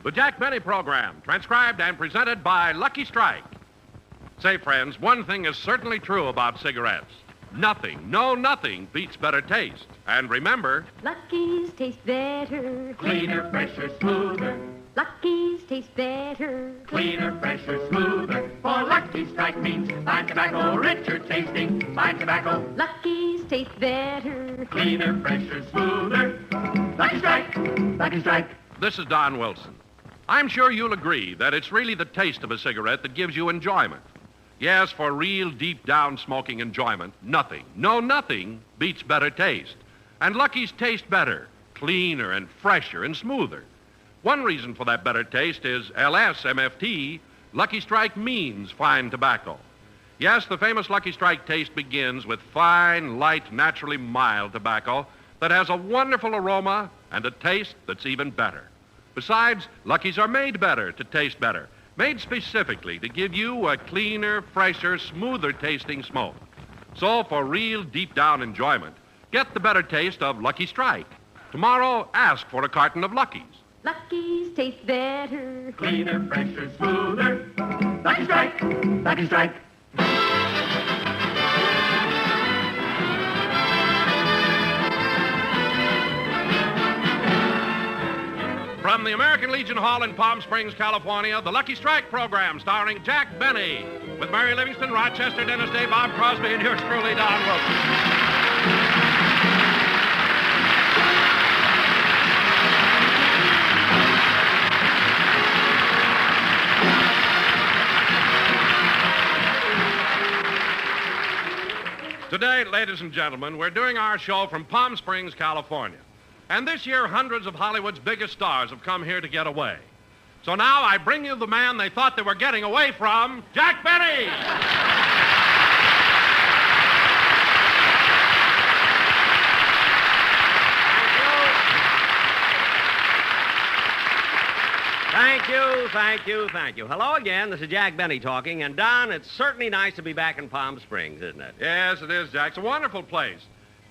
The Jack Benny Program, transcribed and presented by Lucky Strike. Say, friends, one thing is certainly true about cigarettes. Nothing, no nothing, beats better taste. And remember... Lucky's taste better. Cleaner, fresher, smoother. Lucky's taste better. Cleaner, fresher, smoother. For Lucky Strike means fine tobacco, richer tasting, fine tobacco. Lucky's taste better. Cleaner, fresher, smoother. Lucky Strike, Lucky Strike. This is Don Wilson. I'm sure you'll agree that it's really the taste of a cigarette that gives you enjoyment. Yes, for real deep-down smoking enjoyment, nothing, no nothing, beats better taste. And Lucky's taste better, cleaner and fresher and smoother. One reason for that better taste is LSMFT. Lucky Strike means fine tobacco. Yes, the famous Lucky Strike taste begins with fine, light, naturally mild tobacco that has a wonderful aroma and a taste that's even better. Besides, Lucky's are made better to taste better, made specifically to give you a cleaner, fresher, smoother tasting smoke. So for real deep-down enjoyment, get the better taste of Lucky Strike. Tomorrow, ask for a carton of Lucky's. Lucky's taste better. Cleaner, fresher, smoother. Lucky Strike, Lucky Strike. From the American Legion Hall in Palm Springs, California, the Lucky Strike program starring Jack Benny with Mary Livingston, Rochester, Dennis Day, Bob Crosby, and yours truly, Don Wilson. Today, ladies and gentlemen, we're doing our show from Palm Springs, California. And this year, hundreds of Hollywood's biggest stars have come here to get away. So now I bring you the man they thought they were getting away from, Jack Benny! Thank you. Hello again. This is Jack Benny talking. And, Don, it's certainly nice to be back in Palm Springs, isn't it? Yes, it is, Jack. It's a wonderful place.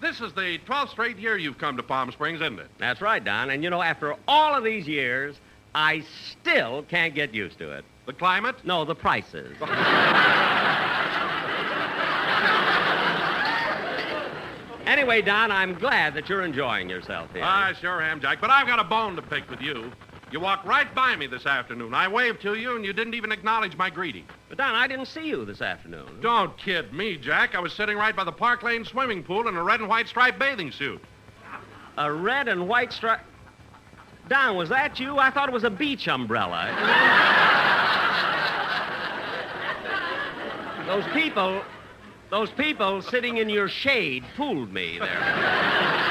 This is the 12th straight year you've come to Palm Springs, isn't it? That's right, Don. And, you know, after all of these years, I still can't get used to it. The climate? No, the prices. Anyway, Don, I'm glad that you're enjoying yourself here. I sure am, Jack. But I've got a bone to pick with you. You walked right by me this afternoon. I waved to you, and you didn't even acknowledge my greeting. But, Don, I didn't see you this afternoon. Don't kid me, Jack. I was sitting right by the Park Lane swimming pool in a red and white striped bathing suit. A red and white stripe... Don, was that you? I thought it was a beach umbrella. Those people sitting in your shade fooled me there.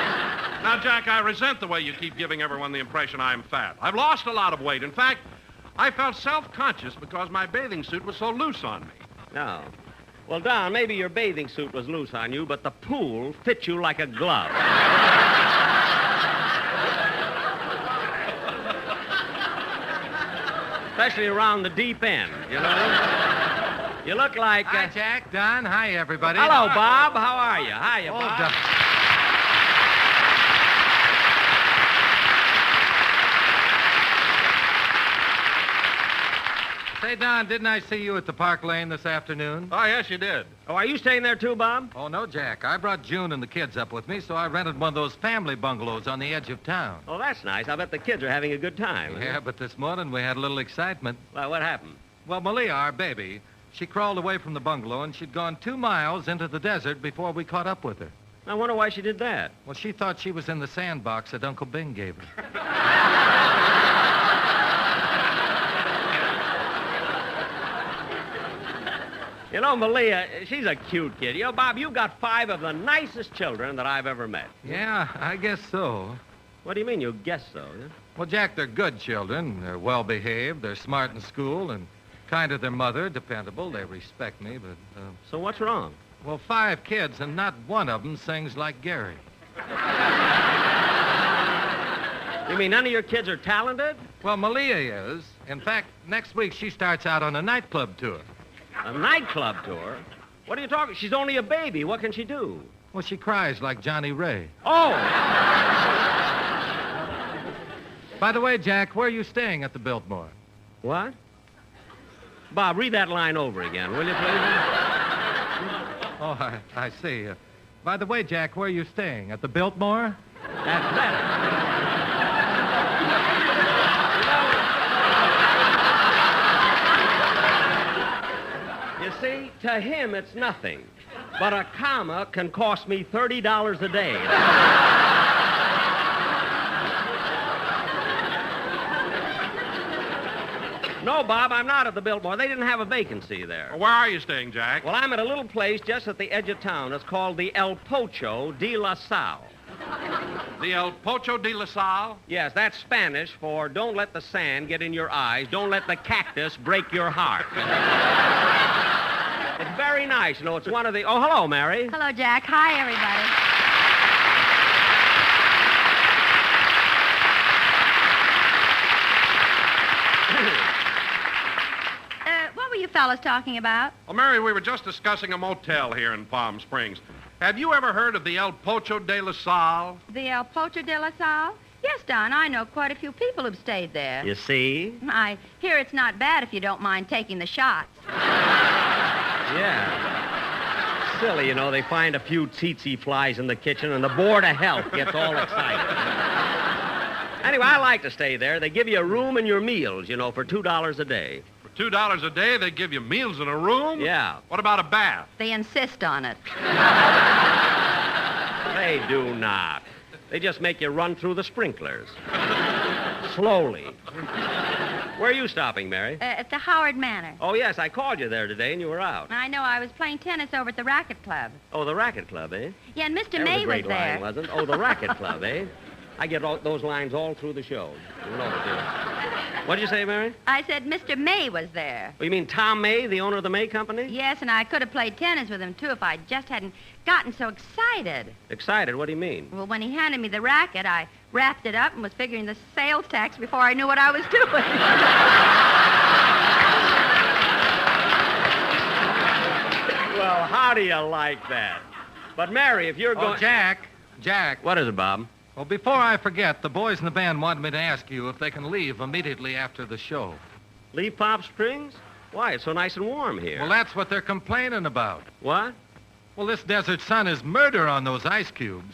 Now, Jack, I resent the way you keep giving everyone the impression I'm fat. I've lost a lot of weight. In fact, I felt self-conscious because my bathing suit was so loose on me. No. Well, Don, maybe your bathing suit was loose on you, but the pool fit you like a glove. Especially around the deep end, you know? You look like... Hi, Jack, Don. Hi, everybody. Hello, Bob. How are you? Hiya, Bob. Say, Don, didn't I see you at the Park Lane this afternoon? Oh, yes, you did. Oh, are you staying there too, Bob? Oh, no, Jack. I brought June and the kids up with me, so I rented one of those family bungalows on the edge of town. Oh, that's nice. I bet the kids are having a good time. Yeah, but this morning we had a little excitement. Well, what happened? Well, Malia, our baby, she crawled away from the bungalow, and she'd gone 2 miles into the desert before we caught up with her. I wonder why she did that. Well, she thought she was in the sandbox that Uncle Bing gave her. You know, Malia, she's a cute kid. You know, Bob, you've got 5 of the nicest children that I've ever met. Yeah, I guess so. What do you mean you guess so? Yeah? Well, Jack, they're good children. They're well-behaved. They're smart in school and kind to their mother, dependable. They respect me, but... So what's wrong? Well, 5 kids, and not one of them sings like Gary. You mean none of your kids are talented? Well, Malia is. In fact, next week she starts out on a nightclub tour. A nightclub tour? What are you talking? She's only a baby. What can she do? Well, she cries like Johnny Ray. Oh! By the way, Jack, where are you staying at the Biltmore? What? Bob, read that line over again, will you, please? Oh, I see. By the way, Jack, where are you staying? At the Biltmore? That's better. You see, to him it's nothing. But a comma can cost me $30 a day. No, Bob, I'm not at the Biltmore. They didn't have a vacancy there. Where are you staying, Jack? Well, I'm at a little place just at the edge of town. It's called the El Pocho de la Sal. The El Pocho de la Sal? Yes, that's Spanish for don't let the sand get in your eyes, don't let the cactus break your heart. It's very nice. You know, it's one of the... Oh, hello, Mary. Hello, Jack. Hi, everybody. What were you fellas talking about? Well, Mary, we were just discussing a motel here in Palm Springs. Have you ever heard of the El Pocho de la Sal? The El Pocho de la Sal? Yes, Don, I know quite a few people who've stayed there. You see? I hear it's not bad if you don't mind taking the shots. Yeah. Silly, you know, they find a few tsetse flies in the kitchen and the Board of Health gets all excited. Anyway, I like to stay there. They give you a room and your meals, you know, for $2 a day. For $2 a day, they give you meals in a room? Yeah. What about a bath? They insist on it. They do not. They just make you run through the sprinklers. Slowly. Where are you stopping, Mary? At the Howard Manor. Oh, yes, I called you there today and you were out. I know, I was playing tennis over at the Racket Club. Oh, the Racket Club, eh? Yeah, and Mr. That May was a great was there. line, wasn't it? Oh, the Racket Club, eh? I get those lines all through the show. You know it. What did you say, Mary? I said Mr. May was there. Oh, you mean Tom May, the owner of the May Company? Yes, and I could have played tennis with him, too, if I just hadn't gotten so excited. Excited? What do you mean? Well, when he handed me the racket, I wrapped it up and was figuring the sales tax before I knew what I was doing. Well, how do you like that? But, Mary, if you're going... Oh, Jack. What is it, Bob? Well, before I forget, the boys in the band wanted me to ask you if they can leave immediately after the show. Leave Palm Springs? Why? It's so nice and warm here. Well, that's what they're complaining about. What? Well, this desert sun is murder on those ice cubes.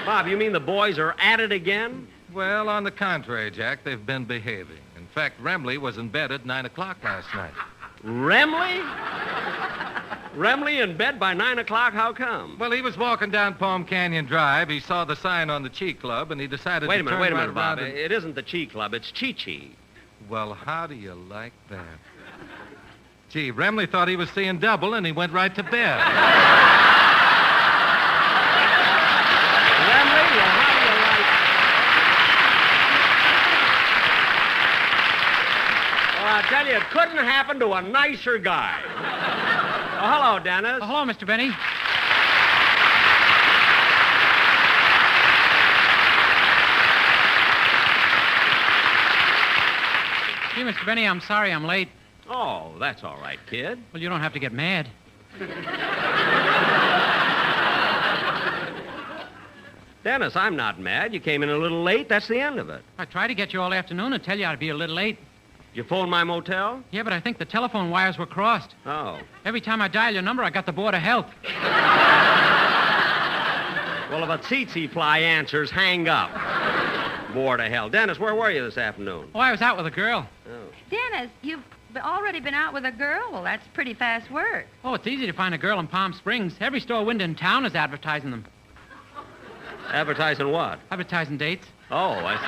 Bob, you mean the boys are at it again? Well, on the contrary, Jack, they've been behaving. In fact, Remley was in bed at 9 o'clock last night. Remley? Remley in bed by 9 o'clock? How come? Well, he was walking down Palm Canyon Drive. He saw the sign on the Chi Club, and he decided Wait to a minute, turn wait a right minute, Bob. around and... It isn't the Chi Club. It's Chi-Chi. Well, how do you like that? Gee, Remley thought he was seeing double, and he went right to bed. Remley, well, how do you like... Well, I tell you, it couldn't happen to a nicer guy. Oh, hello, Dennis. Oh, hello, Mr. Benny. Gee, Mr. Benny, I'm sorry I'm late. Oh, that's all right, kid. Well, you don't have to get mad. Dennis, I'm not mad. You came in a little late. That's the end of it. I tried to get you all afternoon and tell you I'd be a little late. Did you phone my motel? Yeah, but I think the telephone wires were crossed. Oh. Every time I dial your number, I got the Board of Health. Well, if a tsetse fly answers, hang up. Board of Hell. Dennis, where were you this afternoon? Oh, I was out with a girl. Oh. Dennis, you've already been out with a girl? Well, that's pretty fast work. Oh, it's easy to find a girl in Palm Springs. Every store window in town is advertising them. Advertising what? Advertising dates. Oh, I see.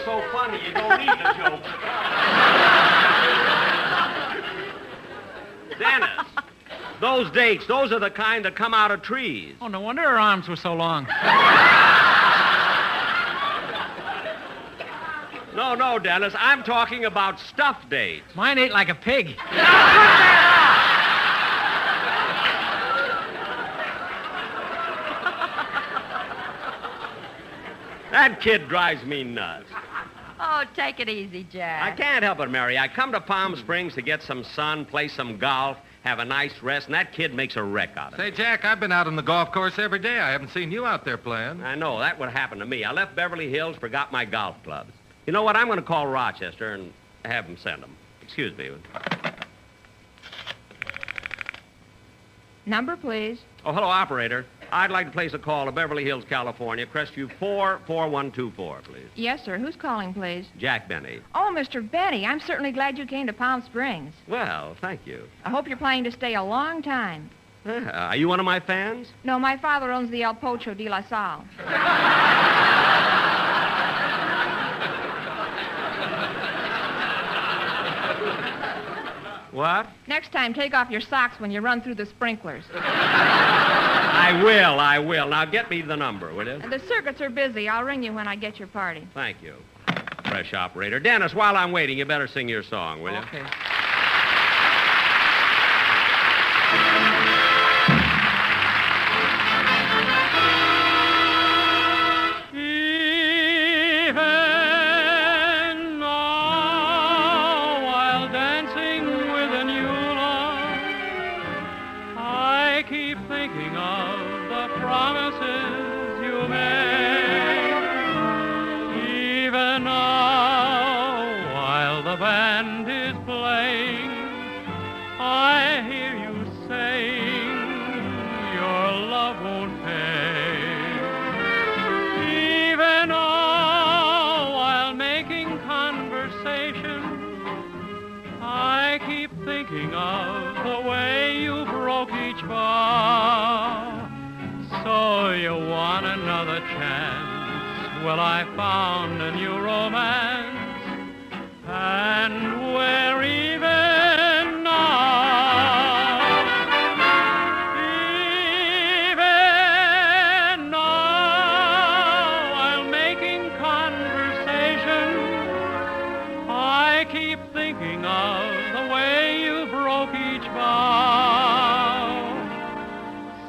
So funny, you don't need the joke. Dennis, those dates, those are the kind that come out of trees. Oh, no wonder her arms were so long. No, Dennis, I'm talking about stuff dates. Mine ate like a pig. That kid drives me nuts. Oh, take it easy, Jack. I can't help it, Mary. I come to Palm Springs to get some sun, play some golf, have a nice rest, and that kid makes a wreck out of Say, it. Jack, I've been out on the golf course every day. I haven't seen you out there playing. I know. That would happen to me. I left Beverly Hills, forgot my golf clubs. You know what? I'm going to call Rochester and have him send them. Excuse me. Number, please. Oh, hello, operator. I'd like to place a call to Beverly Hills, California, Crestview 44124, please. Yes, sir. Who's calling, please? Jack Benny. Oh, Mr. Benny, I'm certainly glad you came to Palm Springs. Well, thank you. I hope you're planning to stay a long time. Are you one of my fans? No, my father owns the El Pocho de la Sal. What? Next time, take off your socks when you run through the sprinklers. I will. Now get me the number, will you? The circuits are busy. I'll ring you when I get your party. Thank you. Fresh operator. Dennis, while I'm waiting, you better sing your song, will you? Okay. Even now, while dancing with a new love, I keep thinking of the promises you made. Even now, while the band is playing, I hear you saying your love won't pay. Even now, while making conversation, I keep thinking of the way you broke each vow. So you want another chance? Well, I found a new romance, and we're even now. Even now, while making conversation, I keep thinking of the way you broke each vow.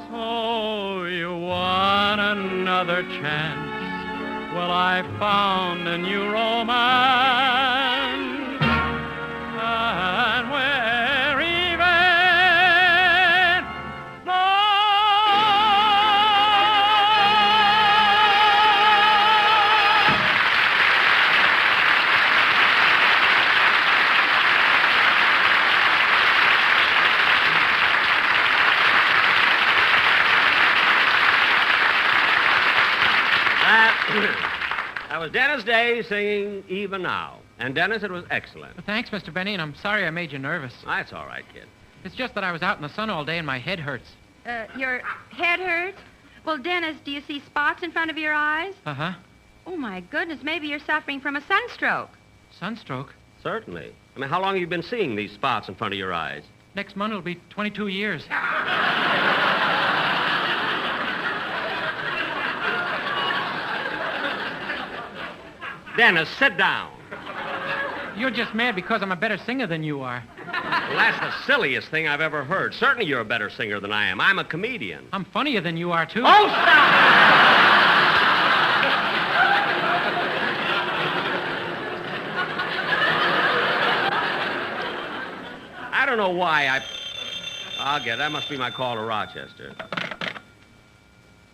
So you want another chance? Well, I found a new romance, and we're even That was Dennis Day singing Even Now. And, Dennis, it was excellent. Well, thanks, Mr. Benny, and I'm sorry I made you nervous. That's all right, kid. It's just that I was out in the sun all day and my head hurts. Your head hurts? Well, Dennis, do you see spots in front of your eyes? Uh-huh. Oh, my goodness, maybe you're suffering from a sunstroke. Sunstroke? Certainly. I mean, how long have you been seeing these spots in front of your eyes? Next month it'll be 22 years. Dennis, sit down. You're just mad because I'm a better singer than you are. Well, that's the silliest thing I've ever heard. Certainly you're a better singer than I am. I'm a comedian. I'm funnier than you are, too. Oh, stop! I don't know why I'll get it. That must be my call to Rochester.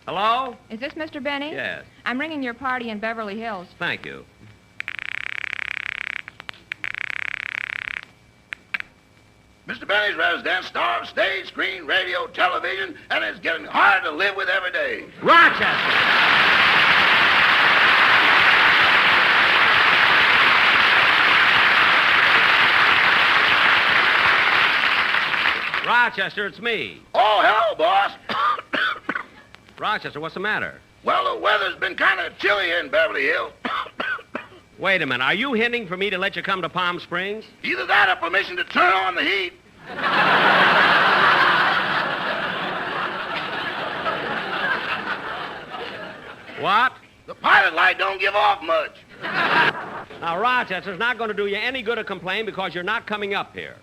Hello? Is this Mr. Benny? Yes. I'm ringing your party in Beverly Hills. Thank you. Mr. Benny's resident star of stage, screen, radio, television, and it's getting hard to live with every day. Rochester! Rochester, it's me. Oh, hello, boss. Rochester, what's the matter? Well, the weather's been kind of chilly here in Beverly Hills. Wait a minute. Are you hinting for me to let you come to Palm Springs? Either that or permission to turn on the heat. What? The pilot light don't give off much. Now, Rochester's not going to do you any good to complain because you're not coming up here.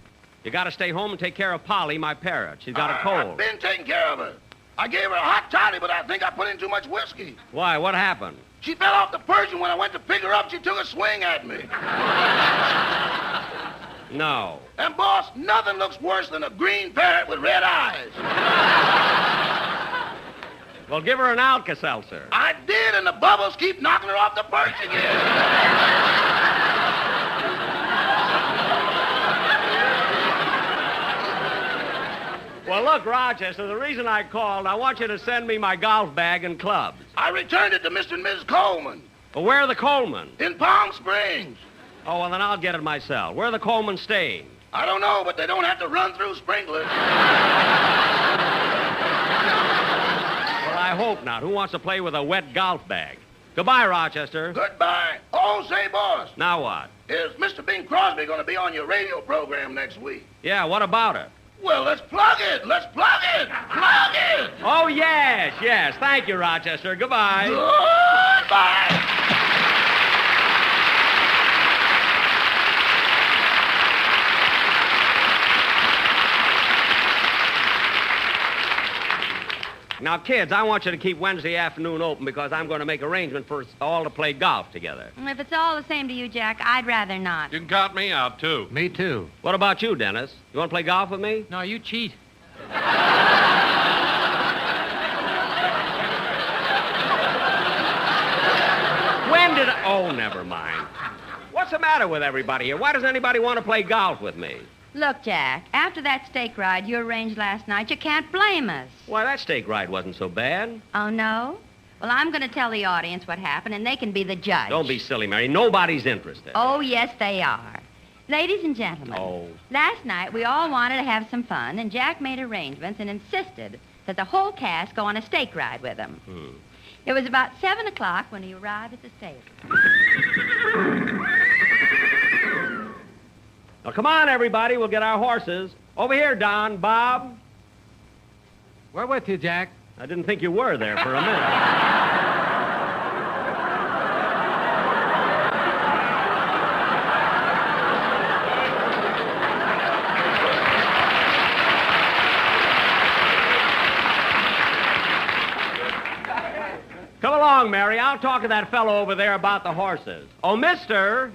You got to stay home and take care of Polly, my parrot. She's got a I've cold. been taking care of her. I gave her a hot toddy, but I think I put in too much whiskey. Why? What happened? She fell off the Persian. When I went to pick her up, she took a swing at me. No. And, boss, nothing looks worse than a green parrot with red eyes. Well, give her an Alka-Seltzer. I did, and the bubbles keep knocking her off the perch again. Well, look, Rochester, the reason I called, I want you to send me my golf bag and clubs. I returned it to Mr. and Mrs. Coleman Well, where are the Coleman? in Palm Springs. Oh, well, then I'll get it myself. Where are the Coleman staying? I don't know, but they don't have to run through sprinklers. Well, I hope not. Who wants to play with a wet golf bag? Goodbye, Rochester. Goodbye. Oh, say, boss, Now what? is Mr. Bing Crosby going to be on your radio program next week? Yeah, what about it? Well, let's plug it. Let's plug it. Plug it. Oh, yes, yes. Thank you, Rochester. Goodbye. Goodbye. Now, kids, I want you to keep Wednesday afternoon open because I'm going to make arrangements for us all to play golf together. If it's all the same to you, Jack, I'd rather not. You can count me out, too. Me too. What about you, Dennis? You want to play golf with me? No, you cheat. When did I... Oh, never mind. What's the matter with everybody here? Why doesn't anybody want to play golf with me? Look, Jack, after that steak ride you arranged last night, you can't blame us. Why, that steak ride wasn't so bad. Oh, no? Well, I'm going to tell the audience what happened, and they can be the judge. Don't be silly, Mary. Nobody's interested. Oh, yes, they are. Ladies and gentlemen, Oh. last night we all wanted to have some fun, and Jack made arrangements and insisted that the whole cast go on a steak ride with him. It was about 7 o'clock when he arrived at the stable. Now, come on, everybody. We'll get our horses. Over here, Don, Bob. We're with you, Jack. I didn't think you were there for a minute. Come along, Mary. I'll talk to that fellow over there about the horses. Oh, mister.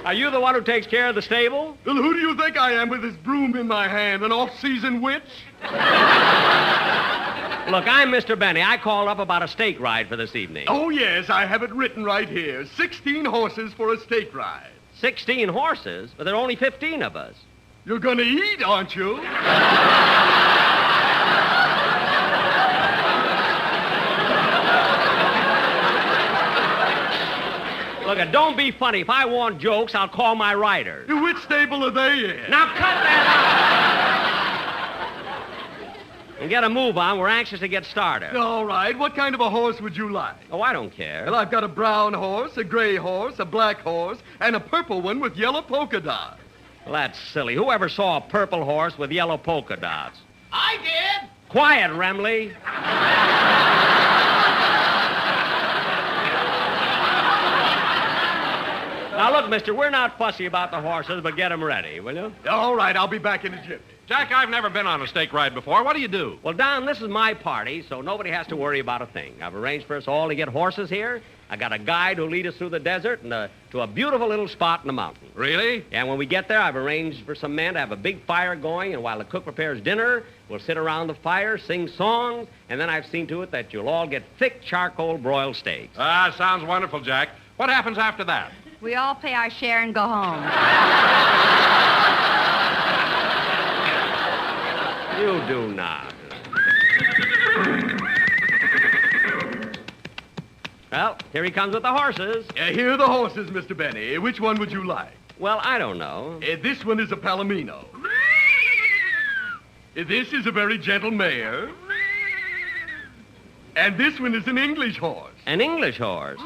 Are you the one who takes care of the stable? Well, who do you think I am with this broom in my hand? An off-season witch? Look, I'm Mr. Benny. I called up about a steak ride for this evening. Oh, yes, I have it written right here. 16 horses for a steak ride. 16 horses? But there are only 15 of us. You're gonna eat, aren't you? Look, don't be funny. If I want jokes, I'll call my riders. Which stable are they in? Now cut that out! And get a move on. We're anxious to get started. All right, what kind of a horse would you like? Oh, I don't care. Well, I've got a brown horse, a gray horse, a black horse, and a purple one with yellow polka dots. Well, that's silly. Who ever saw a purple horse with yellow polka dots? I did. Quiet, Remley. Now, look, mister, we're not fussy about the horses, but get them ready, will you? All right, I'll be back in a jiffy. Jack, I've never been on a steak ride before. What do you do? Well, Don, this is my party, so nobody has to worry about a thing. I've arranged for us all to get horses here. I got a guide who'll lead us through the desert and to a beautiful little spot in the mountains. Really? And when we get there, I've arranged for some men to have a big fire going, and while the cook prepares dinner, we'll sit around the fire, sing songs, and then I've seen to it that you'll all get thick charcoal broiled steaks. Ah, sounds wonderful, Jack. What happens after that? We all pay our share and go home. You do not. Well, here he comes with the horses. Here are the horses, Mr. Benny. Which one would you like? Well, I don't know. This one is a Palomino. This is a very gentle mare. And this one is an English horse. An English horse?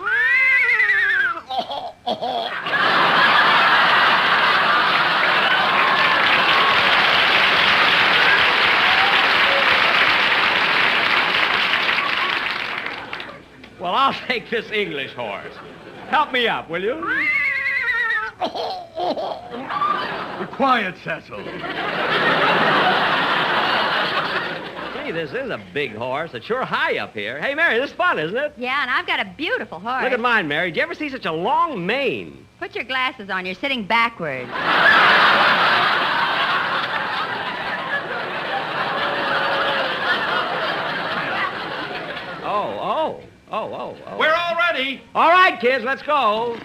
Well, I'll take this English horse. Help me up, will you? Quiet, Cecil. Gee, this is a big horse. It's sure high up here. Hey, Mary, this is fun, isn't it? Yeah, and I've got a beautiful horse. Look at mine, Mary. Did you ever see such a long mane? Put your glasses on. You're sitting backwards. Oh. We're all ready. All right, kids, let's go.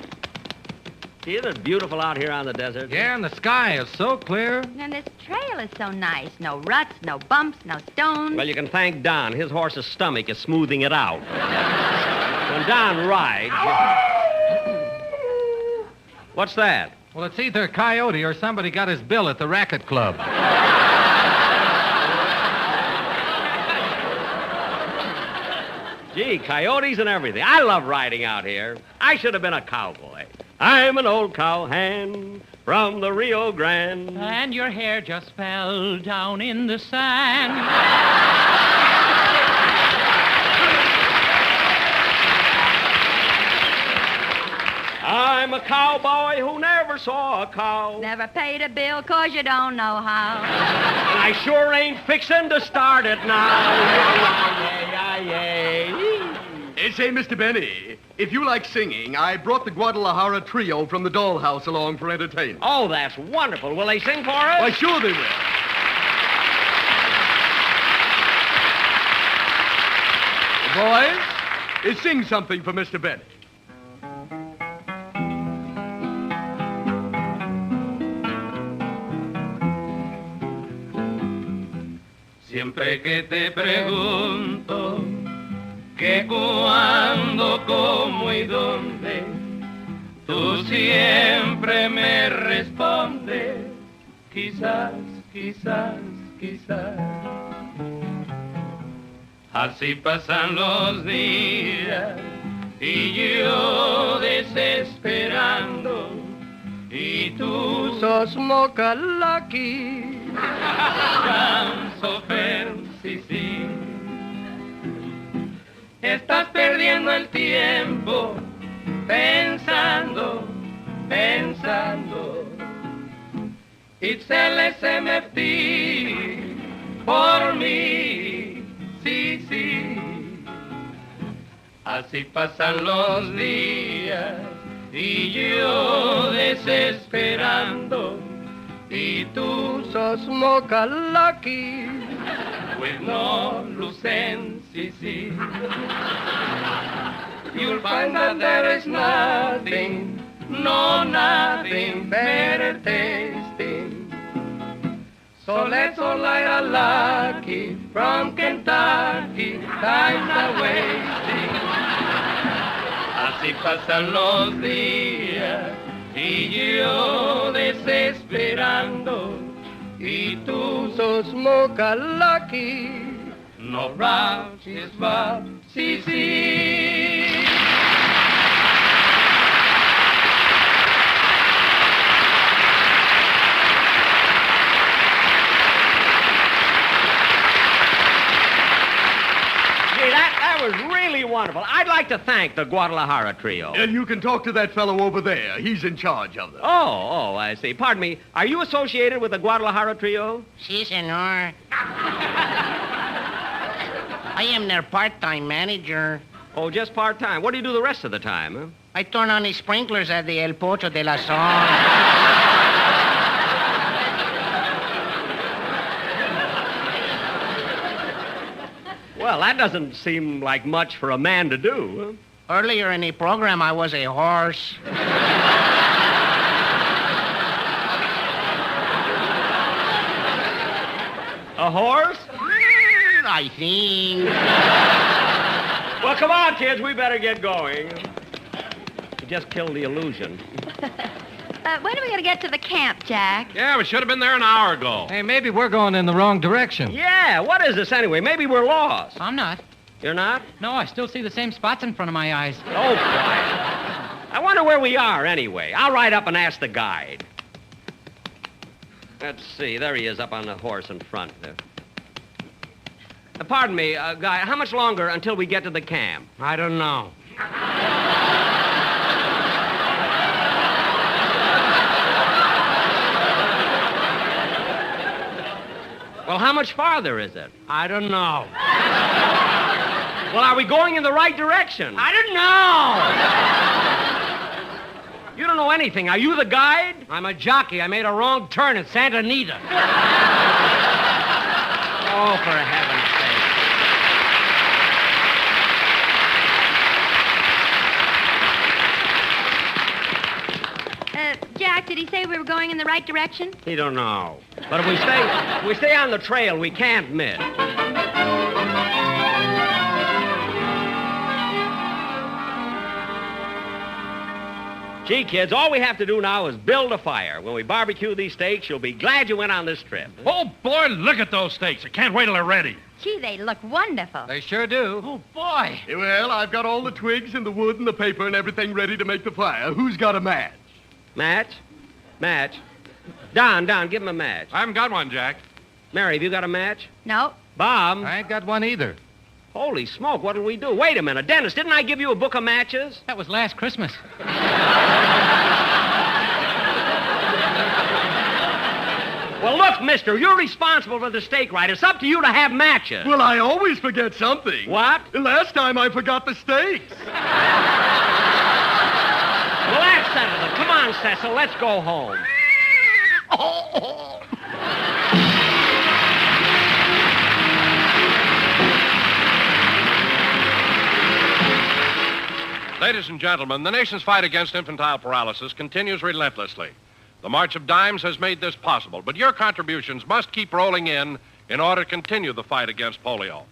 Isn't it beautiful out here on the desert? Yeah, and the sky is so clear. And this trail is so nice. No ruts, no bumps, no stones. Well, you can thank Don. His horse's stomach is smoothing it out. When Don rides... What's that? Well, it's either a coyote or somebody got his bill at the racket club. Gee, coyotes and everything. I love riding out here. I should have been a cowboy. I'm an old cowhand from the Rio Grande. And your hair just fell down in the sand. I'm a cowboy who never saw a cow. Never paid a bill 'cause you don't know how. And I sure ain't fixing to start it now. Yeah. Say, Mr. Benny, if you like singing, I brought the Guadalajara Trio from the Dollhouse along for entertainment. Oh, that's wonderful. Will they sing for us? Why, sure they will. Boys, sing something for Mr. Benny. Siempre que te pregunto que cuándo, cómo y dónde, tú siempre me respondes, quizás. Así pasan los días y yo desesperando, y tú Sos moca lucky. tan sí. Estás perdiendo el tiempo pensando. It's LSMFT por mí, sí. Así pasan los días y yo desesperando, y tú Sos moca lucky. with no lucen, sí. You'll find that there is nothing better tasting. So let's all light a lucky from Kentucky, time's a wasting. Así pasan los días y yo desesperando, y tú Sos moca lucky. no rauches, sí. That was really wonderful. I'd like to thank the Guadalajara Trio. And you can talk to that fellow over there. He's in charge of them. Oh, I see. Pardon me. Are you associated with the Guadalajara Trio? Si, senor. I am their part-time manager. Oh, just part-time. What do you do the rest of the time, huh? I turn on the sprinklers at the El Pocho de la Son. Well, that doesn't seem like much for a man to do. Earlier in the program, I was a horse. A horse? I think. Well, come on, kids. We better get going. You just killed the illusion. When are we going to get to the camp, Jack? Yeah, we should have been there an hour ago. Hey, maybe we're going in the wrong direction. Yeah, what is this anyway? Maybe we're lost. I'm not. You're not? No, I still see the same spots in front of my eyes. Oh, quiet. I wonder where we are anyway. I'll ride up and ask the guide. Let's see. There he is up on the horse in front there. Pardon me, guy, how much longer until we get to the camp? I don't know. Well, how much farther is it? I don't know. Well, are we going in the right direction? I don't know. You don't know anything. Are you the guide? I'm a jockey. I made a wrong turn at Santa Anita. Oh, for heaven's sake. Jack, did he say we were going in the right direction? He don't know. But if we stay on the trail, we can't miss. Gee, kids, all we have to do now is build a fire. When we barbecue these steaks, you'll be glad you went on this trip. Oh, boy, look at those steaks. I can't wait till they're ready. Gee, they look wonderful. They sure do. Oh, boy. Well, I've got all the twigs and the wood and the paper and everything ready to make the fire. Who's got a match? Match? Don, give him a match. I haven't got one, Jack. Mary, have you got a match? No. Bob? I ain't got one either. Holy smoke, what'll we do? Wait a minute. Dennis, didn't I give you a book of matches? That was last Christmas. Well, look, mister, you're responsible for the steak, right? It's up to you to have matches. Well, I always forget something. What? Last time I forgot the steaks. Well, that settles it. Come on, Cecil, let's go home. Ladies and gentlemen, the nation's fight against infantile paralysis continues relentlessly. The March of Dimes has made this possible, but your contributions must keep rolling in order to continue the fight against polio.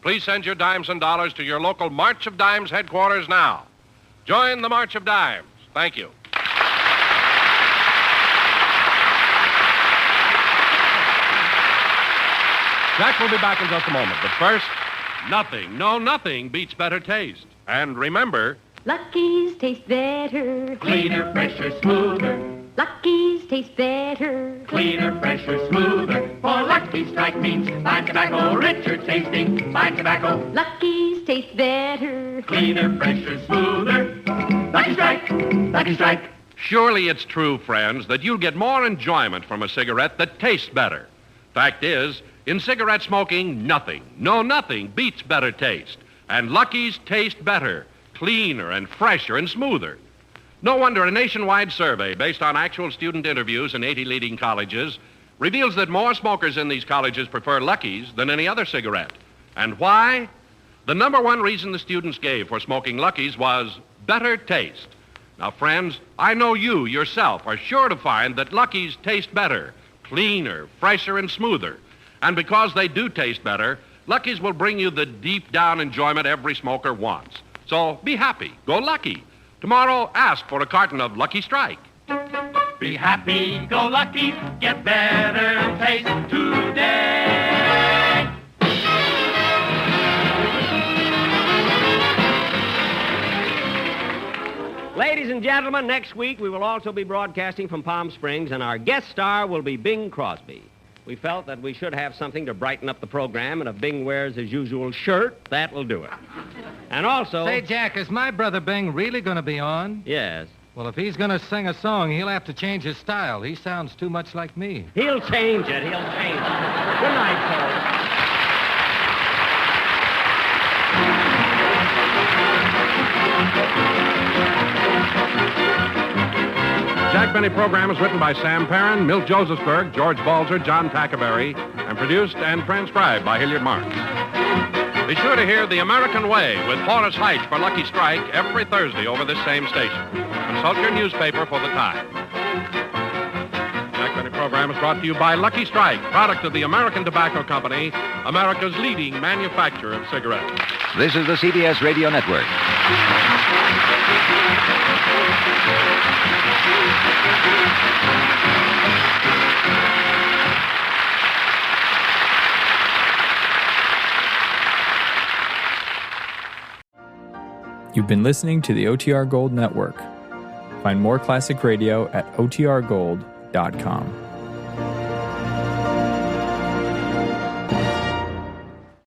Please send your dimes and dollars to your local March of Dimes headquarters now. Join the March of Dimes. Thank you. Jack will be back in just a moment, but first, nothing beats better taste. And remember, Lucky's taste better. Cleaner, fresher, smoother. Lucky's taste better. Cleaner, fresher, smoother. For Lucky Strike means fine tobacco, richer tasting. Fine tobacco. Lucky's taste better. Cleaner, fresher, smoother. Lucky Strike. Lucky Strike. surely it's true, friends, that you'll get more enjoyment from a cigarette that tastes better. Fact is, in cigarette smoking, nothing beats better taste. And Lucky's taste better, cleaner and fresher and smoother. No wonder a nationwide survey based on actual student interviews in 80 leading colleges reveals that more smokers in these colleges prefer Lucky's than any other cigarette. And why? The number one reason the students gave for smoking Lucky's was better taste. Now, friends, I know you yourself are sure to find that Lucky's taste better, cleaner, fresher, and smoother. And because they do taste better, Lucky's will bring you the deep-down enjoyment every smoker wants. So be happy. Go Lucky. Tomorrow, ask for a carton of Lucky Strike. Be happy, go lucky, get better taste today. Ladies and gentlemen, next week we will also be broadcasting from Palm Springs, and our guest star will be Bing Crosby. We felt that we should have something to brighten up the program, and if Bing wears his usual shirt, that will do it. And also... Say, Jack, is my brother Bing really going to be on? Yes. Well, if he's going to sing a song, he'll have to change his style. He sounds too much like me. He'll change it. Good night, folks. Jack Benny program is written by Sam Perrin, Milt Josephsberg, George Balzer, John Tackerberry, and produced and transcribed by Hilliard Marks. Be sure to hear The American Way with Horace Height for Lucky Strike every Thursday over this same station. Consult your newspaper for the time. Jack Benny program is brought to you by Lucky Strike, product of the American Tobacco Company, America's leading manufacturer of cigarettes. This is the CBS Radio Network. You've been listening to the OTR Gold Network. Find more classic radio at otrgold.com.